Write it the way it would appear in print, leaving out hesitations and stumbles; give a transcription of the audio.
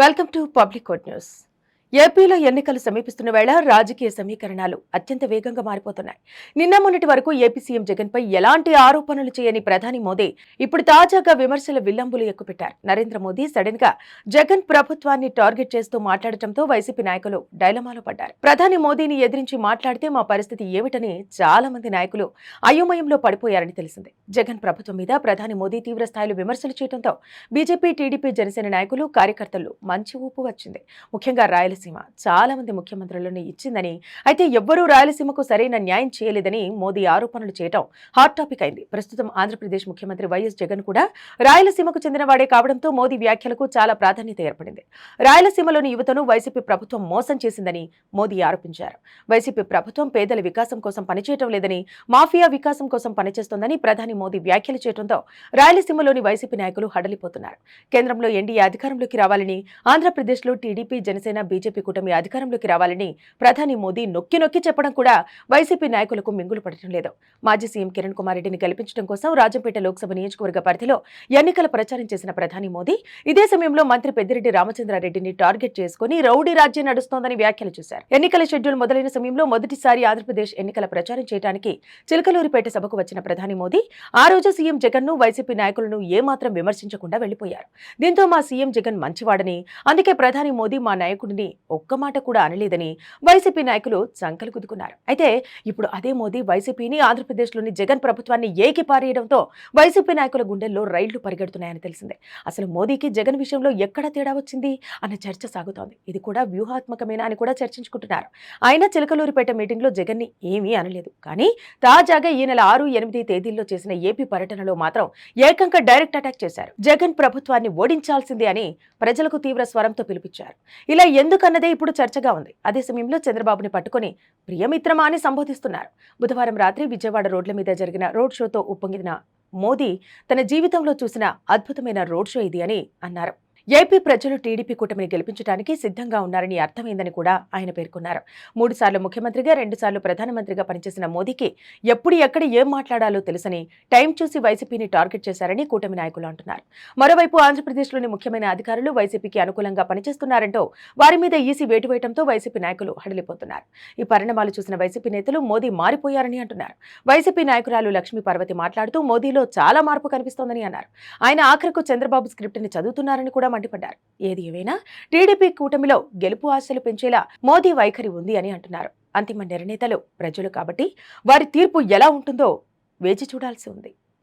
Welcome to public code news. ఏపీలో ఎన్నికలు సమీపిస్తున్న వేళ రాజకీయ సమీకరణాలు అత్యంత వేగంగా మారిపోతున్నాయి. నిన్న మొన్నటి వరకు ఏపీ సీఎం జగన్ పై ఎలాంటి ఆరోపణలు చేయని ప్రధాని మోదీ ఇప్పుడు తాజాగా విమర్శల విల్లంబులు ఎక్కుపెట్టారు. నరేంద్ర మోదీ సడన్ గా జగన్ ప్రభుత్వాన్ని టార్గెట్ చేస్తూ మాట్లాడటంతో వైసీపీ నాయకులు డైలమాలో పడ్డారు. ప్రధాని మోదీని ఎదిరించి మాట్లాడితే మా పరిస్థితి ఏమిటని చాలా మంది నాయకులు అయోమయంలో పడిపోయారని తెలిసింది. జగన్ ప్రభుత్వం మీద ప్రధాని మోదీ తీవ్ర స్థాయిలో విమర్శలు చేయడంతో బీజేపీ, టీడీపీ, జనసేన నాయకులు, కార్యకర్తలు మంచి ఊపు వచ్చింది. ముఖ్యంగా రాయలసీమ చాలా మంది ముఖ్యమంత్రులను ఇచ్చిందని, అయితే ఎవ్వరూ రాయలసీమకు సరైన న్యాయం చేయలేదని మోదీ ఆరోపణలు చేయడం హాట్ టాపిక్ అయింది. ప్రస్తుతం ఆంధ్రప్రదేశ్ ముఖ్యమంత్రి వైఎస్ జగన్ కూడా రాయలసీమకు చెందినవాడే కావడంతో మోదీ వ్యాఖ్యలకు చాలా ప్రాధాన్యత ఏర్పడింది. రాయలసీమలోని యువతను వైసీపీ ప్రభుత్వం మోసం చేసిందని మోదీ ఆరోపించారు. వైసీపీ ప్రభుత్వం పేదల వికాసం కోసం పనిచేయడం లేదని, మాఫియా వికాసం కోసం పనిచేస్తోందని ప్రధాని మోదీ వ్యాఖ్యలు చేయడంతో రాయలసీమలోని వైసీపీ నాయకులు హడలిపోతున్నారు. కేంద్రంలో ఎన్డీఏ అధికారంలోకి రావాలని, ఆంధ్రప్రదేశ్లో టీడీపీ, జనసేన, బీజేపీ కూటమి అధికారంలోకి రావాలని ప్రధాని మోదీ నొక్కి నొక్కి చెప్పడం కూడా వైసీపీ నాయకులకు మింగులు పడటం లేదు. మాజీ సీఎం కిరణ్ కుమార్ రెడ్డిని గెలిపించడం కోసం రాజంపేట లోక్సభ నియోజకవర్గ పరిధిలో ఎన్నికల ప్రచారం చేసిన ప్రధాని మోదీ ఇదే సమయంలో మంత్రి పెద్దిరెడ్డి రామచంద్రారెడ్డిని టార్గెట్ చేసుకుని రౌడీ రాజ్యం నడుస్తోందని వ్యాఖ్యలు చేశారు. ఎన్నికల షెడ్యూల్ మొదలైన సమయంలో మొదటిసారి ఆంధ్రప్రదేశ్ ఎన్నికల ప్రచారం చేయడానికి చిలకలూరిపేట సభకు వచ్చిన ప్రధాని మోదీ ఆ రోజు సీఎం జగన్ ను, వైసీపీ నాయకులను ఏమాత్రం విమర్శించకుండా వెళ్లిపోయారు. దీంతో మా సీఎం జగన్ మంచివాడని, అందుకే ప్రధాని మోదీ మా నాయకుడిని ఒక్క మాట కూడా అనలేదని వైసీపీ నాయకులు సంకలు కుదుకున్నారు. అయితే ఇప్పుడు అదే మోదీ వైసీపీని, ఆంధ్రప్రదేశ్లోని జగన్ ప్రభుత్వాన్ని ఏకిపారేయడంతో వైసీపీ నాయకుల గుండెల్లో రైళ్లు పరిగెడుతున్నాయని తెలిసిందే. అసలు మోదీకి జగన్ విషయంలో ఎక్కడ తేడా వచ్చింది అన్న చర్చ సాగుతోంది. ఇది కూడా వ్యూహాత్మకమేనా అని కూడా చర్చించుకుంటున్నారు. ఆయన చిలకలూరిపేట మీటింగ్లో జగన్ ని ఏమీ అనలేదు. కానీ తాజాగా ఈ నెల 6, 8 తేదీల్లో చేసిన ఏపీ పర్యటనలో మాత్రం ఏకంగా డైరెక్ట్ అటాక్ చేశారు. జగన్ ప్రభుత్వాన్ని ఓడించాల్సిందే అని ప్రజలకు తీవ్ర స్వరంతో పిలిపించారు. ఇలా ఎందుకన్నదే ఇప్పుడు చర్చగా ఉంది. అదే సమయంలో చంద్రబాబుని పట్టుకుని ప్రియమిత్రమా అని సంబోధిస్తున్నారు. బుధవారం రాత్రి విజయవాడ రోడ్ల మీద జరిగిన రోడ్ షోతో ఉప్పొంగిన మోదీ తన జీవితంలో చూసిన అద్భుతమైన రోడ్ షో ఇది అని అన్నారు. ఏపీ ప్రజలు టీడీపీ కూటమిని గెలిపించడానికి సిద్ధంగా ఉన్నారని అర్థమైందని కూడా ఆయన పేర్కొన్నారు. 3 సార్లు ముఖ్యమంత్రిగా, 2 సార్లు ప్రధానమంత్రిగా పనిచేసిన మోదీకి ఎప్పుడు ఎక్కడ ఏం మాట్లాడాలో తెలుసని టైం చూసి వైసీపీని టార్గెట్ చేశారని కూటమి నాయకులు అంటున్నారు. మరోవైపు ఆంధ్రప్రదేశ్లోని ముఖ్యమైన అధికారులు వైసీపీకి అనుకూలంగా పనిచేస్తున్నారంటూ వారి మీద ఈసీ వేటు వేయడంతో వైసీపీ నాయకులు హడలిపోతున్నారు. ఈ పరిణామాలు చూసిన వైసీపీ నేతలు మోదీ మారిపోయారని అంటున్నారు. వైసీపీ నాయకురాలు లక్ష్మీ పార్వతి మాట్లాడుతూ మోదీలో చాలా మార్పు కనిపిస్తోందని అన్నారు. ఆయన ఆఖరకు చంద్రబాబు స్క్రిప్ట్ ని చదువుతున్నారని కూడా మండిపడ్డారు. ఏది ఏమైనా టీడీపీ కూటమిలో గెలుపు ఆశలు పెంచేలా మోదీ వైఖరి ఉంది అని అంటున్నారు. అంతిమ నిర్ణేతలు ప్రజలు కాబట్టి వారి తీర్పు ఎలా ఉంటుందో వేచి చూడాల్సి ఉంది.